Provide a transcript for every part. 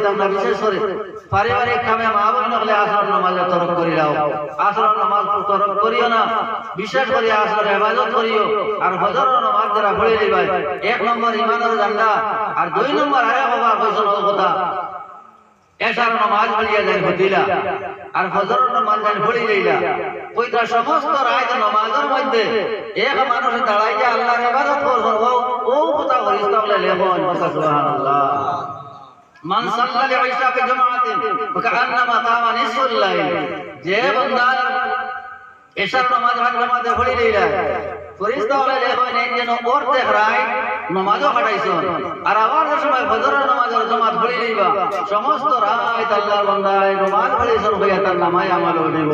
দিতাম না, বিশেষ করে পারিবারিক কামে মা বোন হলে আসর নামাজ তরক করিলাও, আসর নামাজ তরক করিও না, বিশেষ করে আসর ইবাদত করিও। আর ফজর নামাজ যারা পড়ে দিবাই, 1 নম্বর ইমানের জান্ডা, আর 2 নম্বর আয়া বাবা কইছেন কথা এশার নামাজ পড়িয়া যায় ফজিলা, আর ফজর নামাজ যায় পড়ি যাইলা। কইতা সমস্ত রাত নামাজের মধ্যে এক মানুষ দাঁড়াইয়া আল্লাহর ইবাদত করব, ও কথা করিস তাহলে লেখন সুবহানাল্লাহ। মান সাল্লাল ইশা ফি জামাআতিন ফাকান্নামা কামা নিসফুল লাইল, যে বান্দা এশার নামাজ জামাতে পড়ি যাইলা ফরিস্তা হলে লেখন এই যেন অর্ধেক রাত নামাজও কাটাইছ, আর আবার সময় ফজরের নামাজের জামাত পড়ি যাইবা, সমস্ত রাত আল্লাহর বান্দায় নামাজ পড়িছ হইয়া তার নামায় আমল হইব।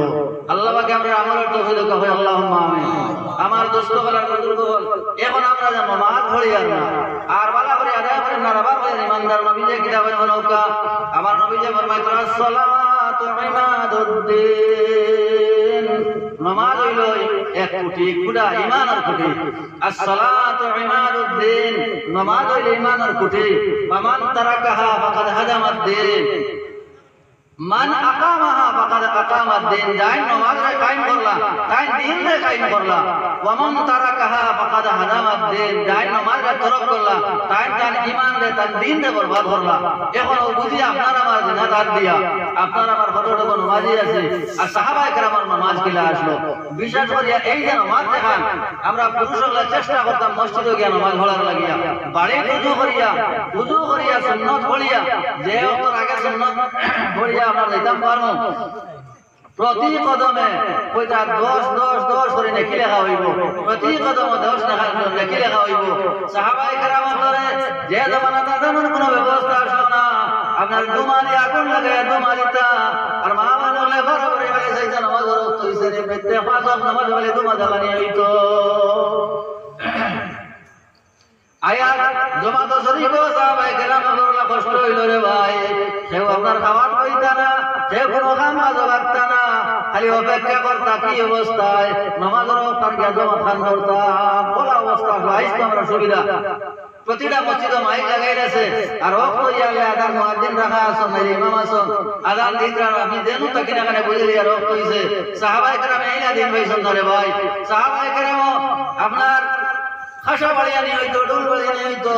আল্লাহ পাক আমরা আমলের তৌফিক দাও, আল্লাহুম্মা আমিন। আমার দোস্ত বলার বুজুর্গ বল, এখন আমরা যে নামাজ পড়ি আর বালা করে আদায় করি না, আবার বলেন ইমানদার নবী যে কিতাবে নৌকা, আমার নবী যে ফরমায় সালাতু ইমাদুদ্দিন, নামাজ হইল এক কোটি গুড়া ইমানের কোটি। আসসালাতু ইমাদুদ্দিন, নামাজ হইল ইমানের কোটি। ফামান তারাকাহা ফাকাদ হাদামাদ্দিন, মান আকামাহা ফাকাদ আকামাদ্দিন, যাই নামাজ রে কায়েম করলা তাই দিন রে কায়েম করলা। ওয়া মান তারাকাহা ফাকাদ হাদামাদ্দিন, যাই নামাজ রে তরক করলা তাই তার ঈমান রে তার দিন রে বরবাদ করলা। এখন বুঝি আপনার আমার জিনাদার দিয়া আপনার আমার কতটুকু নামাজি আছে, আর সাহাবায়ে কেরামের নামাজ কিলা আসলো। বিশেষ করে এই যে নামাজ দেখান, আমরা পুরুষরা চেষ্টা করতাম মসজিদে গিয়া নামাজ পড়ার লাগিয়া, বাড়ি উযু করিয়া সুন্নাত পড়িয়া, যে ওয়াক্তের আগে সুন্নাত পড়িয়া আমরা যাইতাম পারবো। প্রতি কদমে কইতা 10 10 10 করে নেকি লেখা হইব, প্রতি কদমে 10 নেকি লেখা হইব। সাহাবায়ে কেরামের ধরে যে জামানাতে তেমন কোনো ব্যবস্থা আসলো না, আপনার দুমালি আগুন লাগে দুমালিতা, আর মা মানুষলে বরাবর বলে যাইতা নামাজ রক্ত হইছে রে, প্রত্যেক পাঁচ নামাজ বলে দুমা জ্বালানি হইতো। আয়াত জমাত শরীফ সাহাবায়ে কেরামের বড় কষ্ট হইল রে ভাই, কেউ আপনার খাবার পাইতা না, কেউ কোনো কাজ করতা না, খালি অপেক্ষা করতা কি অবস্থায় নামাজের ওখান গিয়া জমা খান করতাম, বলা অবস্থা আইস আমরা সুবিধা। প্রতিটা মসজিদে মাইক লাগাই আছে, আর ও কইয়া আদান মুয়াজ্জিন রাখা আছে, নাইলে ইমাম আছে, আদান দিকরা আমি দেনু তাকি না কানে বুঝলি, আর ও কইছে সাহাবায়ে কেরাম এইনা দিন ভাইছেন ধরে ভাই। সাহাবায়ে কেরাম আপনার খাসা বাড়িয়া নিয়ে হইতো, ডুল বাড়িয়া নিয়ে হইতো,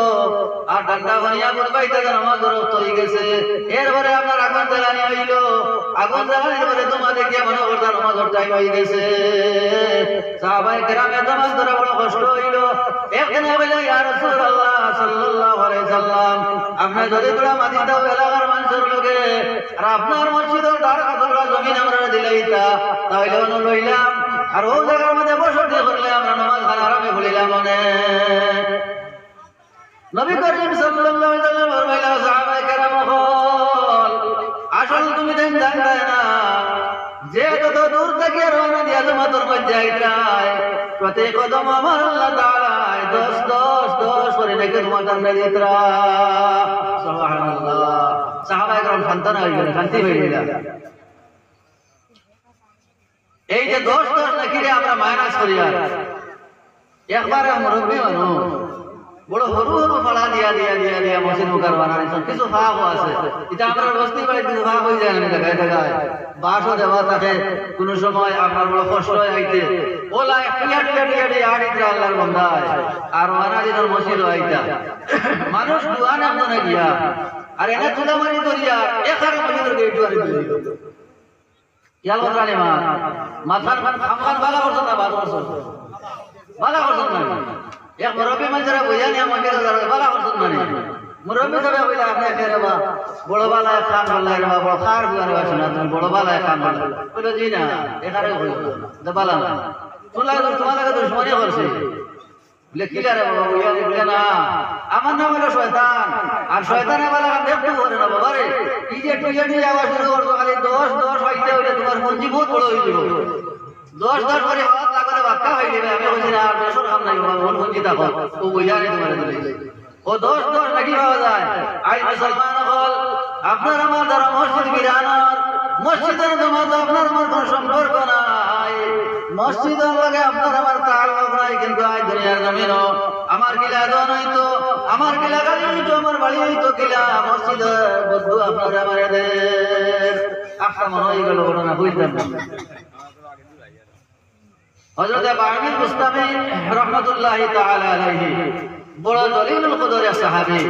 আর ডান্ডা বানিয়া বলবাইতে নামাজ রক্ত হয়ে গেছে। এরপরে আপনার আগুন জ্বালানি হইল, আগুন জ্বালানির পরে তোমার দেখিয়া মনে করতা নামাজের টাইম হয়ে গেছে। সাহাবায়ে কেরামের নামাজ ধরে বড় কষ্ট হইল। একদিন বলে ইয়া রাসূলুল্লাহ সাল্লাল্লাহু আলাইহি সাল্লাম, আপনি যদি তোরা মাদিনা এলাকার মানুষের লোকে আর আপনার মসজিদের দ্বার কাতরা জমিন আমরা দিলাইতা, তাহলে অন্য লইলাম, আর ও জায়গার মধ্যে বসতি করলে আমরা নামাজ আরামে ভুলিলাম। মনে নবী করিম সাল্লাল্লাহু আলাইহি ওয়াসাল্লাম ফরমাইলা সাহাবায়ে কেরাম হল, আসল তুমি দেন জানতাই না যে কত দূর থেকে রওনা দিয়া জামাতের মধ্যে আইতাই, প্রতি কদম আমার আল্লাহ তাআলা 10 10 10 করে নাকি তোমার জান্নাত দিতরা। সুবহানাল্লাহ। সাহাবায়ে কেরাম সন্তান হয়ে গেলেন, শান্তি হয়ে গেল। এই যে 10 10 নাকি আমরা মাইনাস করি, আর একবার মুরব্বী মানুষ বড় সরু সরু ফাড়া দিয়া দিয়া দিয়া দিয়া মসজিদ মুখার বানাইছেন, কিছু ভাব আছে, এটা আমরা বস্তি বাড়ি কিছু ভাব হয়ে যায়, জায়গায় জায়গায় বাসও দেওয়া থাকে, কোন সময় আপনার বড় কষ্ট হয়ে আইতে ওলা আড়িতে আল্লাহর বন্ধায়, আর ওয়ানা দিনের মসজিদ আইতা মানুষ দুয়া নাম না গিয়া, আর এনে তুলা মারি ধরিয়া এখানে মসজিদের গেট দুয়ারে দিয়ে দিল। ইয়াল জানি মা মাথার খামখান বালা করছেন না, বাদ করছেন বালা করছেন না, এক মুরব্বী মানুষরা বুঝা নিয়ে আমাকে বালা করছেন মানে মুরব্বী সবে বলে আপনি এখানে বা বড় বালায় খান বললাই রে বড় খার বুয়ারে বাসো না, তুমি বড় বালায় খান বললাই বলে জি না এখানে হইল বালা না শুনলাই তোমার লাগে দুশ্মনী করছে বলে কি রে বাবা বলে না আমার নাম হলো শয়তান, আর শয়তানের বালা দেখতে করে না বাবা রে, এই যে টুইয়ে যাওয়া শুরু করছো খালি 10 10 হইতে হইলে তোমার পুঁজি বহুত বড় হয়ে যাবে, 10 10 করে হাত লাগালে বাক্কা হয়ে যাবে। আমি বলছি না আর 10 কাম নাই বাবা, মন পুঁজি থাকো ও বুঝা নি তোমার ও 10 10 নাকি পাওয়া যায়। আই মুসলমান হল আপনার আমার যারা মসজিদ বিরানোর মসজিদের জমা তো আপনার আমার কোনো সম্পর্ক নাই, মসজিদের লগে আপনার আমার তাল্লুক নাই, কিন্তু আজ দুনিয়ার জমিন আমার কিলা দন হইতো, আমার কিলা গাড়ি হইতো, আমার বাড়ি হইতো কিলা মসজিদের বন্ধু আপনার আমার এদের একটা মনে হয়ে গেল ঘটনা বুঝতাম না। হযরত বামির মুস্তামি রহমাতুল্লাহি তাআলা আলাইহি বড় দলিলুল কদরের সাহাবী।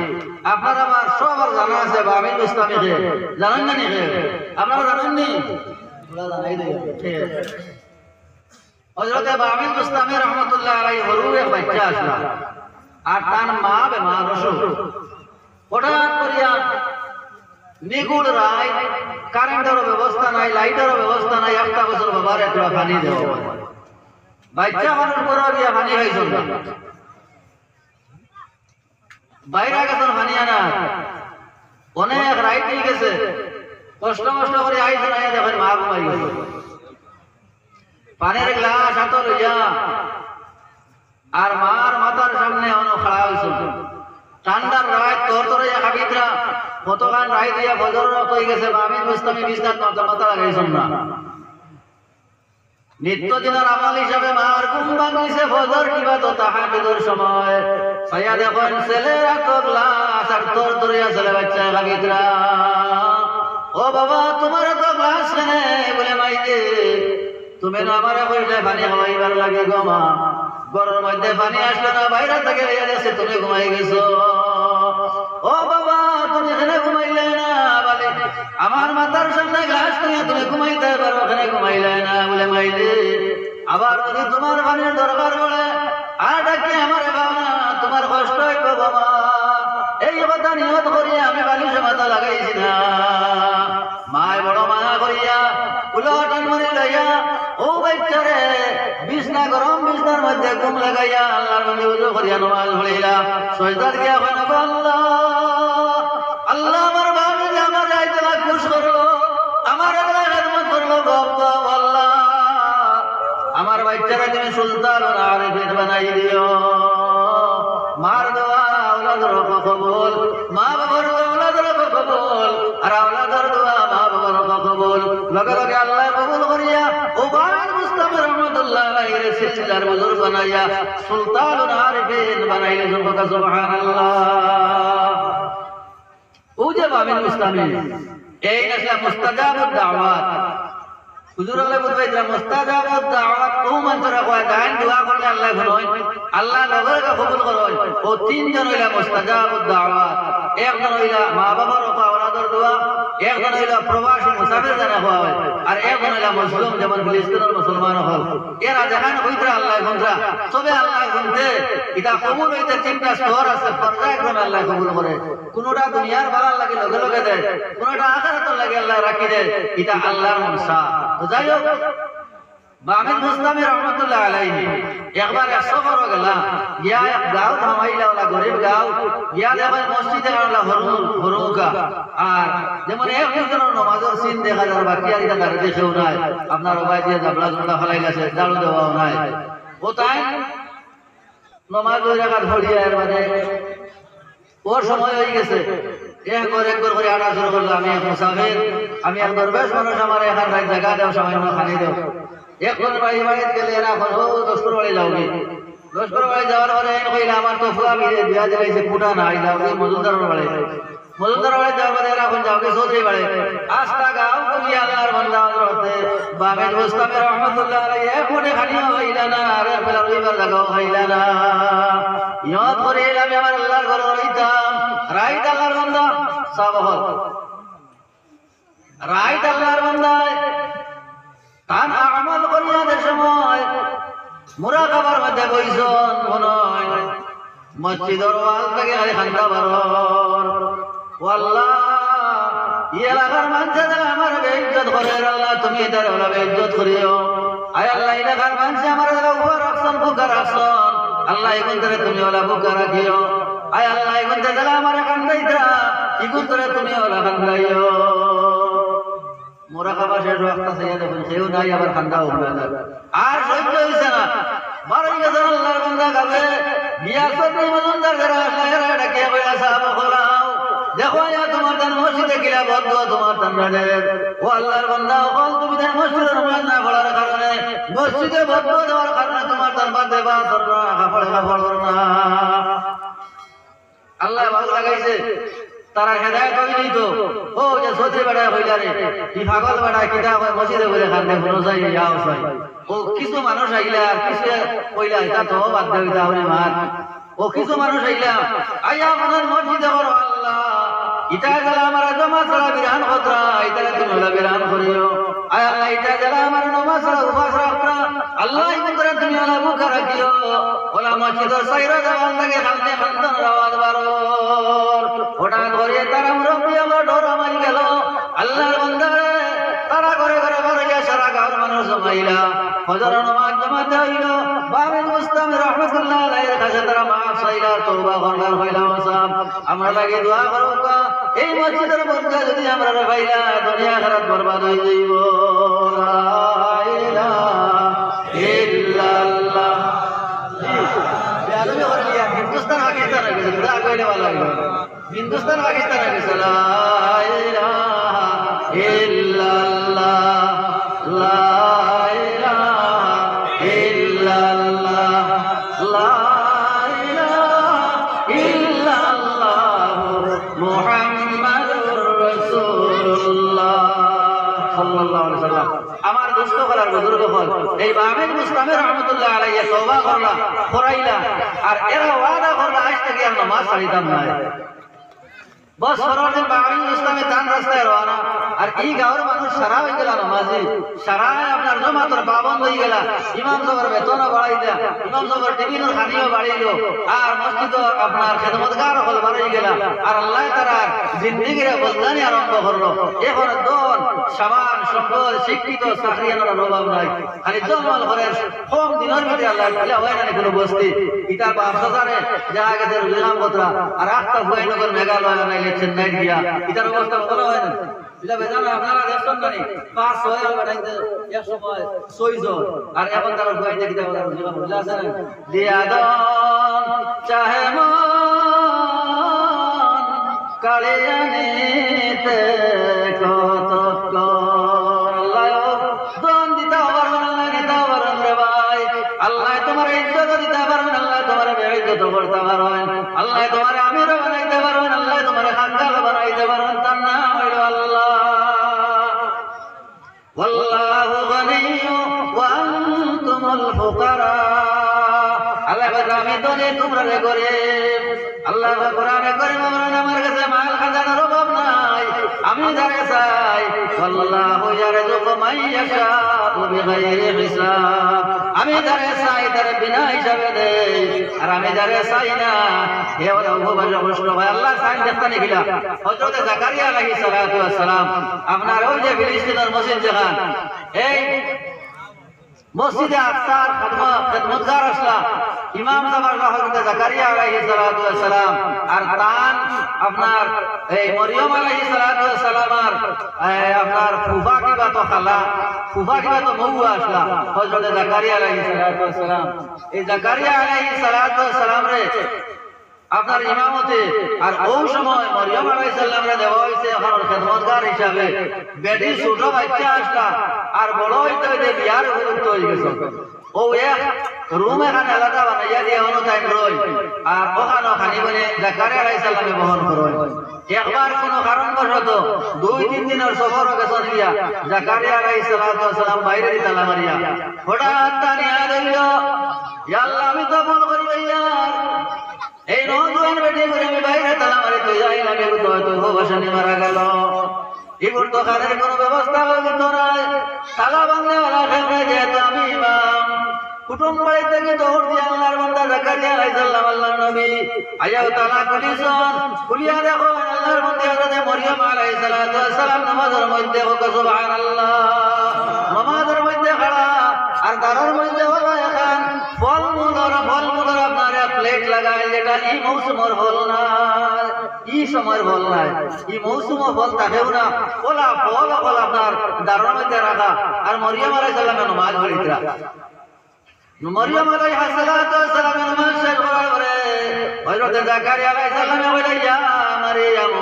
আপনারা আমার সবার জানা আছে বামির মুস্তামিকে, জানেন না নাকি? আপনারা জানেন নি? বলা জানাই দেই। ঠিক আছে। হযরত বামির মুস্তামি রহমাতুল্লাহ আলাইহি হরু এক বাচ্চা আসলা, আর তার মা বেমার অসুখ। হঠাৎ করিয়া নিগুড় রায়, কারেন্টেরও ব্যবস্থা নাই, লাইটেরও ব্যবস্থা নাই, একটা বছর বাবার একটা পানি দেওয়া, বাচ্চা মানুষ বড় দিয়া পানি খাইছিল না, বাইরে গেছেন পানি আনা, অনেক রাইট নিয়ে গেছে, কষ্ট কষ্ট করে আইসেন, আইয়া দেখেন মা ঘুমাই গেছে। পানির গ্লাস হাত লইয়া আর মার মাথার সামনে খাড়া হয়েছিল। ঠান্ডার রাত তোর তোর হাবিদরা কতখান রায় দিয়া ফজর হয়ে গেছে, বামির মুস্তামি বিছনাত মাথা লাগাইছেন না। নিত্যদিনের আমল হিসাবে মার ঘুম ভাঙিছে ফজর কিবা তো তাহাজ্জুদের সময়, ছায়া দেখেন ছেলেরা তো গ্লাস আর তোর তোরিয়া ছেলে বাচ্চা হাবিদরা, ও বাবা তোমার তো গ্লাস কেনে? বলে মাইকে তুমি না আমার কইলে পানি খাওয়াইবার লাগে গো মা, ঘরের মধ্যে পানি আসলো না, বাইরে থেকে এসে তুমি ঘুমাই গেছো। ও বাবা তুমি এখানে ঘুমাইলে না? বলে আমার মাথার সামনে গ্লাস নিয়ে তুমি ঘুমাইতে পারো, ওখানে ঘুমাইলে না। বলে মাইলে আবার যদি তোমার পানির দরকার পড়ে আর ডাকি আমার বাবা, তোমার কষ্ট হইব বাবা। এই কথা নিয়ত করিয়া আমি বালিশে মাথা লাগাইছি না। মায় বড় মায়া করিয়া উলটন মনে লইয়া ও বাচ্চারে বিছনা গরম বিছনার মধ্যে ঘুম লাগাইয়া আল্লাহর নামে ওযু করিয়া নামাজ পড়িলা, সিজদাত গিয়া কইল আল্লাহ আল্লাহ আমার বাবাকে আমার আইতে খুশ করো, আমার আল্লাহ খেদমত করবো আল্লাহ, আমার বাচ্চারা তুমি সুলতান আর আরিফিন বানাই দিও। মার দোয়া আওলাদের কবুল, মা বাবার দোয়া আওলাদের কবুল, আর আওলাদের দোয়া মা বাবার কবুল। লগে লগে আল্লাহ কবুল করিয়া ও বামির মুস্তামি রহমাতুল্লাহ আলাইহি সিলসিলার বুজুর্গ বানাইয়া সুলতানুল আরিফিন বানাইলেন। সুবহানাল্লাহ। ও যে বামির মুস্তামি, এই আসলে মুস্তাজাবুদ দাওয়াত। হুজুর আল্লাহ বলবে যে মুস্তাজাবুদ দাওয়াত ও মন্ত্র কয় গান দোয়া করলে আল্লাহ শুনয়, আল্লাহ লগে লগে কবুল করয়। ও তিনজন হইলা মুস্তাজাবুদ দাওয়াত। একজন হইলা মা বাবার আওলাদের দোয়া, একজন হইলা প্রবাসী মুসাফির যারা হয়, আর একজন হইলা মুসলিম যেমন ফিলিস্তিনের মুসলমান হল। এরা দেখান হইতে আল্লাহ শুনরা, তবে আল্লাহ শুনতে এটা কবুল হইতে তিনটা স্তর আছে, পর্যায়ক্রমে আল্লাহ কবুল করে। কোনটা দুনিয়ার ভালো লাগে লগে লগে দেয়, কোনটা আখিরাতের লাগে আল্লাহ রাখি দেয়, এটা আল্লাহর মনসা। তো যাই হোক, বামির মুস্তামি রহমাতুল্লাহ আলাইহি একবার সফর গেলা, গিয়া এক গাঁও থামাইলা, ওলা গরিব গাঁও গিয়া দেখেন মসজিদে হরুকা, আর যেমন একজনের নমাজের সিন দেখা যায়, বাকি আর এটা গাড়ি দেখেও নাই, আপনার ওবাই দিয়ে জাবলা জুবলা ফেলাই গেছে, জাড়ু দেওয়াও নাই। ও তাই নমাজ ওই জায়গা ধরিয়া এর মানে ওর সময় হয়ে গেছে, একবার করে আটা শুরু করলো, আমি এক মুসাফির, আমি এক দরবেশ মানুষ, আমার এখান জায়গা দেও, সময় খানি দেও। এখন বাড়ি বাড়িতে গেলে এরা এখন ও দশকর বাড়ি যাওগে, দশকর বাড়ি যাওয়ার পরে কইলে আমার তো ফুয়া বিয়া দিলাইছে ফুটা নাই, যাওগে মজুমদার বাড়ি, মজুমদার বাড়ি যাওয়ার পরে এরা এখন যাওগে চৌধুরী বাড়ি। আস্তা গাঁও কবি আল্লাহর বান্দা হতে বামির মুস্তামি রহমাতুল্লাহ আলাইহি এখন খানিও হইলা না, আর বেলা রবিবার জায়গাও হইলা না। ইয়ত করে আমি আমার আল্লাহর ঘর হইতাম, রাইত আল্লাহর বান্দা সাবহল, রাইত আল্লাহর বান্দায় তান আমল করিয়াদের সময় মুরাকাবার মধ্যে বইছন, মনে হয় মসজিদের ওয়াল থেকে খালি খান্দা বারর, ও আল্লাহ এই এলাকার মানুষে আমার বেইজ্জত করে, আল্লাহ তুমি এটার ওলা বেইজ্জত করিও। আয় আল্লাহ এলাকার মানুষে আমার উপর রাখছন, বুকা রাখছন, আল্লাহ এগুন ধরে তুমি ওলা বুকা রাখিও। আয় আল্লাহ এগুন ধরে আমার কান্দাইতা, এগুন ধরে তুমি ওলা কান্দাইও। মুরাকাবা শেষ ওয়াক্তা চাইয়া দেখুন, সেও নাই, আবার খান্দা উঠবে না, আর সহ্য হইছে না। বারোই গেছেন আল্লাহর বান্দা গাবে, বিয়া করতে মজুমদার যারা আসলে এরা ডাকিয়া বইলা সাহাবা খোলাও, দেখো ইয়া তোমার তার মসজিদে গিলা বদুয়া তোমার তান্ডারে ও আল্লাহর বান্দা ও তুমি তার মসজিদে নামাজ না পড়ার কারণে মসজিদে বদুয়া দেওয়ার কারণে তোমার তার বাদে বা তোমরা কাপড় না আল্লাহ ভালো লাগাইছে তারা হেদায়েত হইনি তো ও যে সত্যি বেড়া হইলা রে কি পাগল বেড়া কিটা হয় মসজিদে বলে খানে কোনো যাই যাও চাই ও কিছু মানুষ আইলা আর কিছু কইলা এটা তো বাদ দেই তাহলে মার ও কিছু মানুষ আইলা আয়া মনের মসজিদে বড় আল্লাহ ইটা গেলা আমার জমা ছাড়া বিরান কথা ইটা তুমি হলা বিরান করিও আয় আল্লাহ ইটা গেলা আমার নামাজ ছাড়া উপাস রাখরা আল্লাহ ইমন করে তুমি হলা মুখ রাখিও ওলা মসজিদের সাইরা দেওয়ার লাগে খালতে খালতন রাওয়াজ বারো ওটা ধরে তারা মুরব্বী আমার ডোরা মারি গেল আল্লাহর বান্দারে তারা করে করে বারে সারা গাঁর মানুষ জমাইলা ফজর নামাজ জামাতে হইল বাবেল মুস্তামি রহমাতুল্লাহ আলাইহির কাছে তারা মাফ চাইলা তওবা করবার হইলা ওসাব আমরা লাগে দোয়া করব এই মসজিদের মধ্যে যদি আমরা পাইলা দুনিয়া আখিরাত বরবাদ হয়ে যাইব লা ইলাহা ইল্লাল্লাহ বেয়াদবি করে লিয়া হিন্দুস্তান পাকিস্তান হয়ে গেছে দোয়া কইলে ভালো লাগবে হিন্দুস্তান পাকিস্তান হয়ে গেছে লা ইলাহা ইল্লাল্লাহ লা আমার দোস্ত করার বুজুর্গ হল এই বামেদ মুস্তামি রহমতুল্লাহ আলাইহি তওবা করলা করাইলা আর এরা ওয়াদা করলা আজ থেকে আর নামাজ ছাড়িতাম না বস ফরদিন বামেদ মুস্তামি তান রাস্তায় রওনা আর এই গাঁওর মানুষ সারা হয়ে গেল নামাজি সারা আপনার জমাতর পাবন হয়ে গেল ইমাম সাহেবের বেতনও বাড়াইলা ইমাম সাহেবের টিফিনের খানিও বাড়াইল আর মসজিদ আপনার খেদমতগার হল বাড়াই গেল আর আল্লাহ তারা জিন্দিগির বলদানি আরম্ভ করলো এখন দল সামান সম্পদ শিক্ষিত চাকরিয়ানোর অভাব নাই খালি জন্মাল করে কম দিনের ভিতরে আল্লাহ তাআলা হয় না কোনো বস্তি ইটার বাপসারে জায়গা গেছে রুজলাম বতরা আর একটা ভুয়াইনগর মেঘালয় নাই চেন্নাই গিয়া ইটার অবস্থা ভালো হয় না এটা বেজান আপনারা দেখছেন না 5-6 বাড়াইতে এক সময় 6 জন আর এখন তারা ভুয়াইতে কিটা বলা রুজলাম বুঝা আছে না দিয়াদন চাহে মন কালিয়ানিতে কত আল্লাহ তোমার ইজ্জত দিতে পারবেন আল্লাহ তোমার বেইজ্জত করতে পারবেন আল্লাহ তোমার আমির বানাইতে পারবেন আল্লাহ তোমার খানদার বানাইতে পারবেন তার নাম হইল আল্লাহ ওয়াল্লাহু গনিয়্যু ওয়া আনতুমুল ফুকারা আল্লাহ বলে আমি ধনী তোমরা গরিব আল্লাহ কোরআনে করে আমার কাছে মাল খাজানার অভাব নাই আমি যারে চাই আল্লাহু ইয়ারযুকু মান ইয়াশাউ বিগাইরি হিসাব আমি যারে চাই তারে বিনা হিসাবে দেই আর আমি যারে চাই না হে ওরা উপবাস প্রশ্ন ভাই আল্লাহ চাই দেখতে নিখিলা হযরত জাকারিয়া আলাইহিস সালাতু ওয়াস সালাম আপনার ওই যে ফিলিস্তিনের মসজিদ যেখান এই মসজিদে আকসার খেদমতগার আসলা ইমাম সাহেব হযরত জাকারিয়া আলাইহিস সালাতু ওয়াস সালাম আর তান আপনার এই মরিয়ম আলাইহিস সালাতু ওয়াস সালামার আপনার ফুফা কিবা তো খালা ফুফা কিবা তো মৌ আসলা হযরত জাকারিয়া আলাইহিস সালাতু ওয়াস সালাম এই জাকারিয়া আলাইহিস সালাতু ওয়াস সালাম রে আপনার ইমামতে আর ওই সময় মরিয়ম আলাইহিস সালামরে দেওয়া হইছে এখন খেদমতগার হিসাবে বেটি ছোট বাচ্চা আসলা আর বড় হইতে হইতে বিয়ার উপযুক্ত হয়ে গেছে ও এক রুম এখানে আলাদা বানাইয়া দিয়ে অন্য টাইম রই আর ওখানে খানি বলে জাকারিয়া আলাইহিস সালামে বহন করয় একবার কোন কারণবশত 2-3 দিনের সফর গেছে দিয়া জাকারিয়া আলাইহিস সালাম বাইরে তালা মারিয়া হঠাৎ তানিয়া দিল ইয়া আল্লাহ আমি তো বল করি ইয়ার এই নওজোয়ান বেটি করে আমি বাইরে তালা মারি তো যাই না বেগু তো ভাষানি মারা গেল এগুলো তো খানের কোনো ব্যবস্থা হইতো না তালা বাংলা খেয়ে যেহেতু আমি ইমাম কুটুম বাড়ি থেকে দৌড় দিয়ে আল্লাহর বান্দা জাকারিয়া আলাইহিস সালাম আল্লাহর নবী আয়াও তালা খুলিছন খুলিয়া দেখো আল্লাহর বান্দা হযরত মরিয়ম আলাইহিস সালাতু ওয়াস সালাম নামাজের মধ্যে হোক সুবহানাল্লাহ নামাজের মধ্যে খাড়া আর দাঁড়ার মধ্যে হলো এখন ফলমূলের আপনার এক প্লেট লাগায় যেটা এই মৌসুমের ফল না এই সময়ের ফল নাই এই মৌসুমের ফল থাকেও না ওলা ফল আপনার দাঁড়ার মধ্যে রাখা আর মরিয়ম আলাইহিস সালামের নামাজ পড়িতরা মরিয়ম আলাইহিস সালাতু ওয়াস সালাম নামাজ শেষ করার পরে হযরত জাকারিয়া আলাইহিস সালাম বলে ইয়া মারইয়াম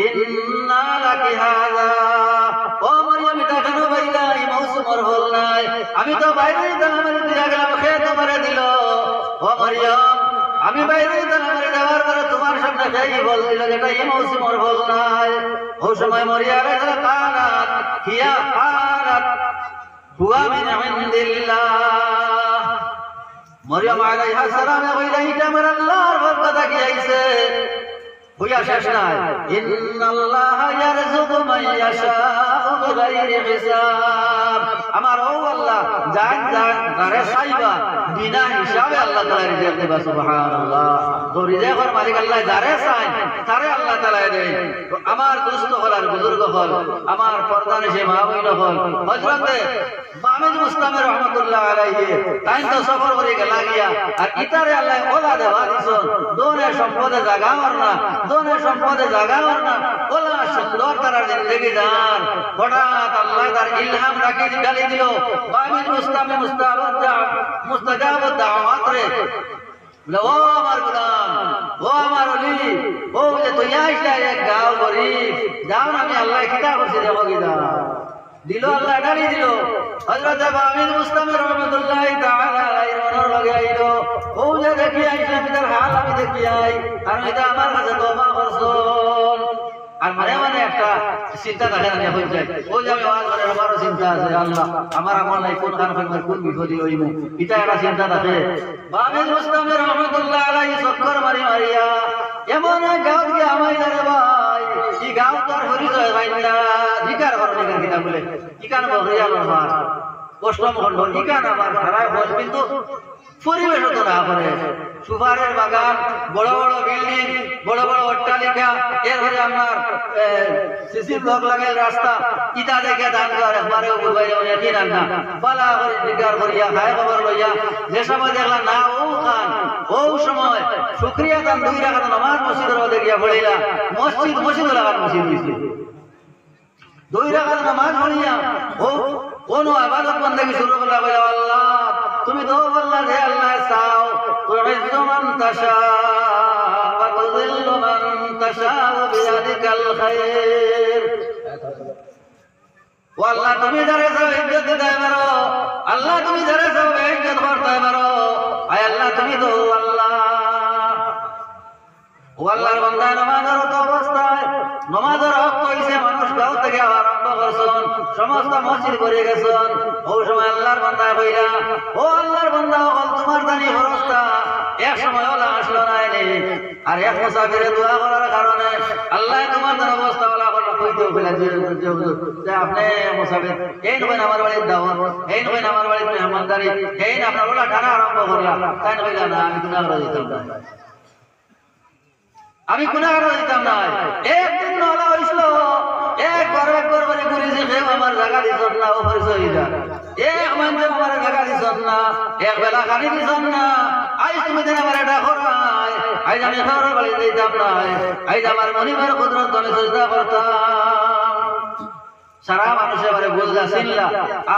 ইন্না লাকি হাযা ও মরিয়ম এটা কেন বইলা এই মৌসুমর হল নাই আমি তো বাইরে দালামারি দিয়া গেলাম খেয়ে তোমারে দিল ও মরিয়ম আমি বাইরে দালামারি দেওয়ার পরে তোমার সামনে খেয়ে বল দিল যেটা এই মৌসুমর হল নাই ওই সময় মরিয়া আলাইহিস সালাম কানাত হিয়া কানাত হুয়া মিন ইনদিল্লাহ মরিয়ম আলাইহিস সালাম কইলা এটা আমার আল্লাহর বরকত কি আইছে হইয়া শেষ নাই ইন্নাল্লাহা ইয়ারযুকু মান ইয়াশাউ বিগাইরি হিসাব আমার ও আল্লাহ জান জান করে সাইবা বিনা হিসাবে আল্লাহ তাআলা রিজিক দেবা সুবহানাল্লাহ তো রিজিকের মালিক আল্লাহ যারে চায় তারে আল্লাহ তাআলা দেয় তো আমার দোস্ত হল আর বুজুর্গ হল আমার পর্দার সে মা বোন হল হযরত বামেদ মুস্তামি রহমাতুল্লাহ আলাইহি তাই তো সফর করে গেল গিয়া আর ইতারে আল্লাহ ওলা দেওয়া দিছন দোনে সম্পদে জাগাওয়ার না দোনে সম্পদে জাগাওয়ার না ওলা সুন্দর তার জিন্দেগি যান হঠাৎ আল্লাহ তার ইলহাম রাখি গালি দিল বামেদ মুস্তামি মুস্তাজাব দাওয়াত রে ও আমার গোলাম ও আমার ওলি ও যে তুই আইসা এক গাঁও গরিব যাও না আমি আল্লাহ কিতাব করছি দেখো কিতাব দিল আল্লাহ ডালি দিল হযরত বামির মুস্তামি রহমাতুল্লাহ তাআলা আলাইহি ওনার লগে আইলো ও যে দেখি আইসা বিদার হাল আমি দেখি আই আর এটা আমার কাছে তওবা করছন আর মনে মনে একটা চিন্তা থাকে না হয়ে যায় ও যে আমি আওয়াজ করে আমারও চিন্তা আছে আল্লাহ আমার আমল নাই কোন কারণে কোন বিপদে হইব এটা একটা চিন্তা থাকে বামির মুস্তামি রহমাতুল্লাহ আলাইহি চক্কর মারিয়া এমন এক গাঁও গিয়ে আমায় রে ভাই এই গাঁও তোর পরিচয় ভাই না জিকার করনি কিনা বলে ইকান বহরিয়া আমার অষ্টম খণ্ড ইকান আমার খারাপ হল কিন্তু পরিবেশ তো না করে সুপারের বাগান বড় বড় বিল্ডিং বড় বড় অট্টালিকা এরপরে আপনার সিসি ব্লক লাগাই রাস্তা ইটা দেখে দান করে একবারে উবাই কি রান্না পালা করে জিকার করিয়া খায় খবর লইয়া যে সময় দেখলাম না ও খান ও সময় শুকরিয়া দান 2 রাকাত নামাজ মসজিদের মধ্যে গিয়া পড়িলা মসজিদ লাগার মসজিদ হইছে 2 রাকাত নামাজ পড়িয়া ও কোন ইবাদত বندگی শুরু করলা বলে আল্লাহ তুমি তো আল্লাহ হে আল্লাহ চাও তুইজ্জু মান তাশা ওয়া তুযিল্লু মান তাশা বিয়াদিকাল খায়র ও আল্লাহ তুমি যারে চাও ইজ্জত দিতে পারো আল্লাহ তুমি যারে চাও ইজ্জত করতে পারো আয় আল্লাহ তুমি তো আল্লাহ ও আল্লাহর বান্দা নামাজের অবস্থায় নামাজের হক কইছে মানুষ গাঁও থেকে আরম্ভ করছেন সমস্ত মসজিদ করে গেছেন ও সময় আল্লাহর বান্দা কইরা ও আল্লাহর বান্দা হল তোমার জানি ফরজটা এক সময় ওলা আসলো না আর এক মুসাফিরে দোয়া করার কারণে আল্লাহ তোমার জন্য অবস্থা ওলা করলো কইতেও ফেলা যে আপনি মুসাফির এই নয় আমার বাড়ির দাওয়াত এই নয় আমার বাড়ির মেহমানদারি এই না আপনার ওলা টানা আরম্ভ করলাম তাই কইলা না আমি গুনাহ করে দিতাম না আমি গুনাহগার হইতাম না একদিন নলা হইছিল একবার করে ঘুরেছি কেউ আমার জায়গা দিছন না ও পরিচয় হইতা এক মানছে আমার জায়গা দিছন না এক বেলা খানি দিছন না আইজ তুমি দিন আমার এটা করাই আইজ আমি খাওয়ার বাড়ি দিতাম না আইজ আমার মনিবার কুদরত আমি চেষ্টা করতাম সারা মানুষের এবারে বুঝলা চিনলা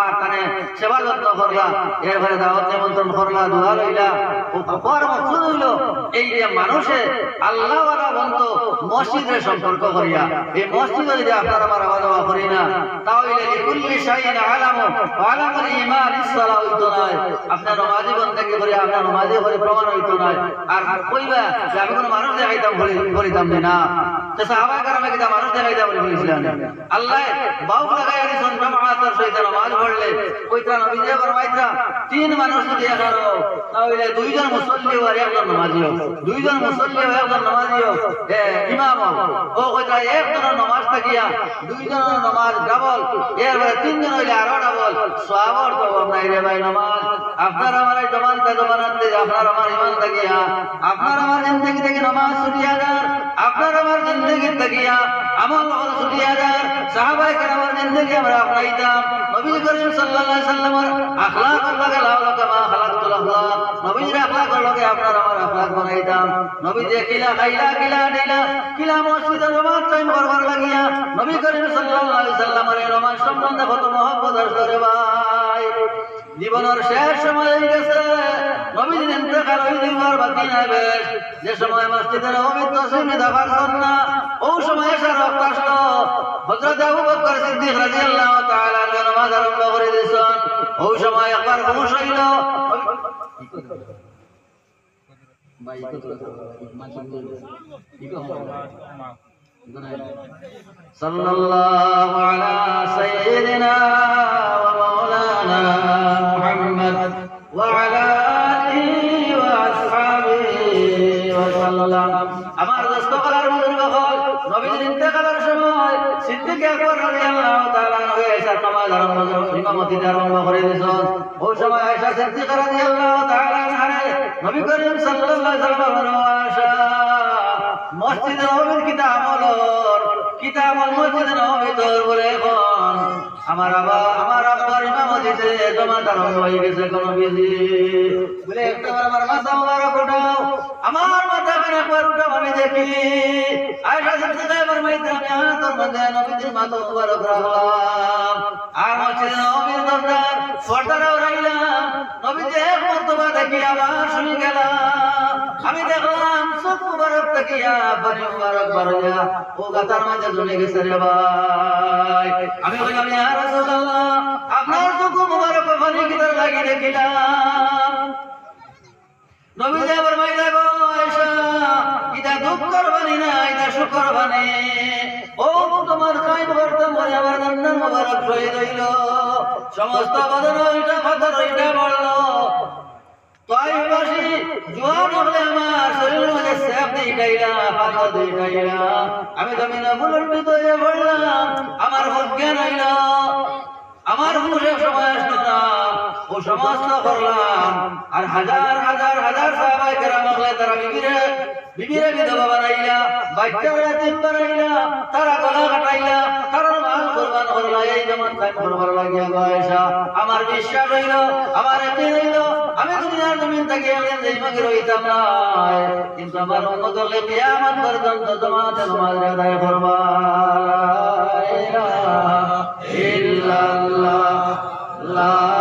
আর তানে সেবা যত্ন করলা এরপরে দাওয়াত নিমন্ত্রণ করলা দোয়া লইলা ও কর্ম শুরু হইল এই যে মানুষে আল্লাহওয়ালা বন্ধ মসজিদের সম্পর্ক করিয়া এই মসজিদে যদি আপনারা আমার আওয়াজ করি না তাহলে লিকুল্লি শাইইন আলামু আলামুল ঈমান ইসসালাহ হইতো না আপনার নামাজি বন্দেগী করে আপনার নামাজি করে প্রমাণ হইতো না আর কইবা যে আমি কোন মানুষ দেখাইতাম বলিতাম না তো সাহাবা کرام কি মানুষ দেখাইতাম বলেছিলেন আল্লাহ বাউ লাগাইয়া দিছেন জামাতের সহিত নামাজ পড়লে কইতা নবী যে ফরমাইতা 3 মানুষ যদি এখানো তাহলে 2 জন মুসল্লি আর একজন নামাজি দুই জন মুসল্লি আর একজন নামাজি ইমাম ও কইতা একজন নামাজ থাকিয়া 2 জন নামাজ ডাবল এরপরে 3 জন হইলে আরো ডাবল সওয়াবের তো নাই রে ভাই নামাজ আপনার আমার এই জমানতে জমানাতে আপনার আমার ঈমান থাকিয়া আপনার আমার জিন্দেগি থেকে নামাজ ছুটিয়া যান আপনার আমার জিন্দেগি থাকিয়া আমল ছুটিয়া যান সাহাবায়ে কেরামের জিন্দেগি আমরা আপনাইতাম নবী করিম সাল্লাল্লাহু আলাইহি সাল্লামের আখলাক লাগে লাউলা কামা খালাকতুল আখলাক নবীর আখলাক লাগে আপনার আমার আখলাক বানাইতাম নবী যে কিলা খাইলা কিলা দিলা কিলা মসজিদে নামাজ টাইম করবার লাগিয়া নবী করিম সাল্লাল্লাহু আলাইহি সাল্লামের নামাজ সম্বন্ধে কত মহব্বত আসলে ভাই জীবনের শেষ সময় হয়ে গেছে নবীর ইন্তেকাল হয়ে যাওয়ার বাকি নাই বেশ যে সময় মসজিদে নববী তসলিম দেওয়ার জন্য ওই সময় এসে রক্ত আসলো হযরত আবু বকর সিদ্দিক রাদিয়াল্লাহু তাআলা নামাজ আরম্ভ করে দিয়েছেন ওই সময় একবার হুঁশ হইল সাল্লাল্লাহু আলা সাইয়্যিদিনা ওয়া মাওলানা মুহাম্মদ ওয়া আলা আলিহি ওয়া আসহাবিহি ওয়া সাল্লাম আমার দোস্ত কলার মুরগল নবীর ইন্তেকালের সময় সিদ্দিক আকবর রাদিয়াল্লাহু তাআলা নবী আয়েশা নামাজ আরম্ভ করে ইমামতি আরম্ভ করে দিয়েছেন ওই সময় আয়েশা সিদ্দিক রাদিয়াল্লাহু তাআলা আনহা নবী করিম সাল্লাল্লাহু আলাইহি ওয়াসাল্লাম আয়েশা মসজিদে নববীর কিতাবুল মসজিদে নববী তোর বলে এখন আমার আব্বার ইমামতিতে জমাত আরম্ভ হয়ে গেছে কোন বিজি বলে একটা আমার মাথা মুবারক উঠাও আমার মাথা কেন একবার উঠাও আমি দেখি আয়েশা সিদ্দিকা ফরমাইতে আমি তোর মধ্যে নবীর মাথা মুবারক রাখলাম আর মসজিদে নববীর দরজার পর্দাটাও রাখলাম নবীকে এক মর্তবা দেখি আবার শুনে গেলাম আমি দেখলাম চোখ মুবারক দেখিয়া পানি মুবারক বাড়িয়া ও গাতার মাঝে জমে গেছে রে ভাই আমি বললাম ইয়া রাসূলুল্লাহ আপনার চোখ মুবারক পানি কিদার লাগি দেখিলাম নবী যে ফরমাইলেন গো আয়েশা এটা দুঃখের বাণী না এটা সুখের বাণী ও তোমার কাইব বর্তমান করে আমার দন্দন মুবারক শহীদ হইল সমস্ত বদন ওইটা পাথর ওইটা বললো তাইবাসী জোয়ান হলে আমার শরীরের মধ্যে সেফ দিয়ে গাইলা পাথর দিয়ে গাইলা আমি জমিনে বুলন্ডিত হয়ে পড়লাম আমার জ্ঞান হইল আমার হুঁশের সময় আসলো না ও সমস্ত করলাম আর হাজার হাজার হাজার সাহাবায়ে কেরাম হলে তারা বিবিরে বিধবা বানাইলা বাচ্চারা এতিম বানাইলা তারা গলা কাটাইলা তারা মাল কুরবান করলা এই যেমন কাজ করবার লাগিয়া গো আয়েশা আমার বিশ্বাস হইল আমার এতে হইল আমি দুনিয়ার জমিন থেকে আলেন যেই মাগে রইতাম না কিন্তু আমার উম্মত হলে কিয়ামত পর্যন্ত জামাতে নামাজ আদায় করবা লা ইলাহা ইল্লাল্লাহ লা